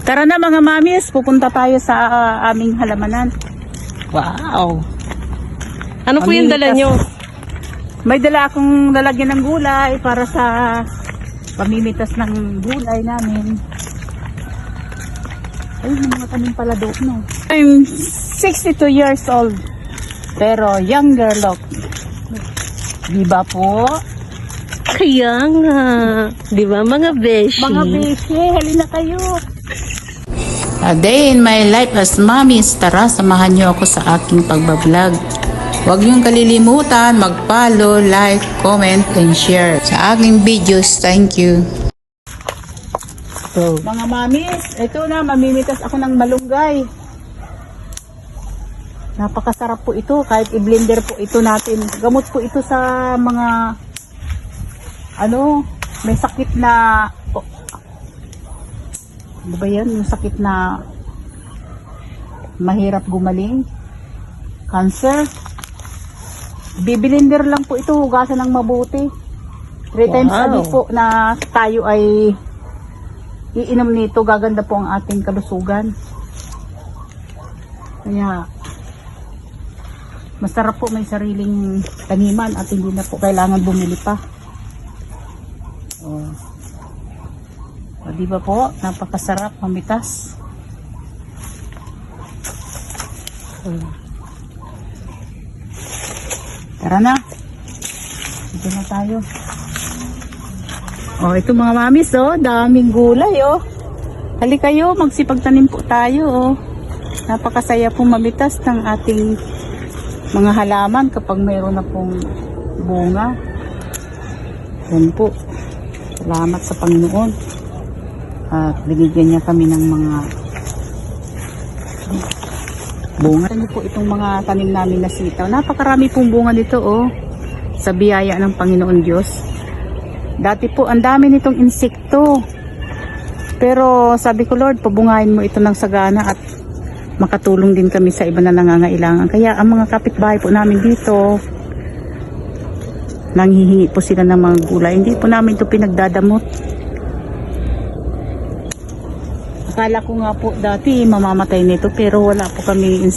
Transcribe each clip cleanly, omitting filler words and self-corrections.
Tara na mga mamis, pupunta tayo sa aming halamanan. Wow. Ano po yung dala nyo? May dala akong lalagyan ng gulay para sa pamimitas ng gulay namin. Ay, may mga tanim pala doon, no? I'm 62 years old. Pero younger look. Diba po? Kaya nga. Di ba mga beshi? Mga beshi, halina kayo. A day in my life as mommies. Tara, samahan niyo ako sa aking pagbablog. Huwag niyong kalilimutan mag-follow, like, comment, and share sa aking videos. Thank you. So, mga mamis, ito na, mamimitas ako ng malunggay. Napakasarap po ito, kahit i-blender po ito natin. Gamot po ito sa mga, may sakit na, ano ba yan? Yung sakit na mahirap gumaling. Cancer. Biblender lang po ito, hugasan ng mabuti. 3 times a day po na tayo ay iinom nito, gaganda po ang ating kalusugan. Kaya masarap po, may sariling taniman at hindi na po kailangan bumili pa. O, di ba po, napakasarap mamitas. Tara na, dito na tayo. Oh, ito mga mamis, oh, daming gulay, oh. Halika kayo, magsipagtanim po tayo, oh. Napakasaya po mamitas ng ating mga halaman kapag mayroon na pong bunga. Yan po. Salamat sa Panginoon. At binigyan niya kami ng mga bunga. Ano po itong mga tanim namin na sitaw. Napakarami pong bunga nito, oh. Sa biyaya ng Panginoon Diyos. Dati po, ang dami nitong insekto. Pero sabi ko, Lord, pabungahin mo ito ng sagana at makatulong din kami sa iba na nangangailangan. Kaya ang mga kapitbahay po namin dito, nanghihingi po sila ng mga gulay. Hindi po namin ito pinagdadamot. Akala ko nga po dati mamamatay nito, pero wala po kami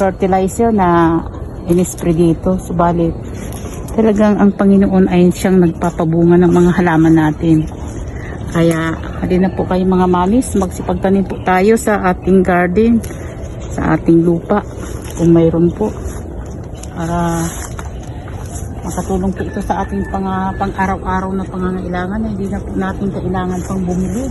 fertilizer na in-spray dito. Subalit, talagang ang Panginoon ay siyang nagpapabunga ng mga halaman natin. Kaya, halina po kayo mga mamis, magsipagtanim po tayo sa ating garden, sa ating lupa, kung mayroon po. Para makatulong po ito sa ating pang-araw-araw na pangangailangan, hindi na po natin kailangan pang bumili.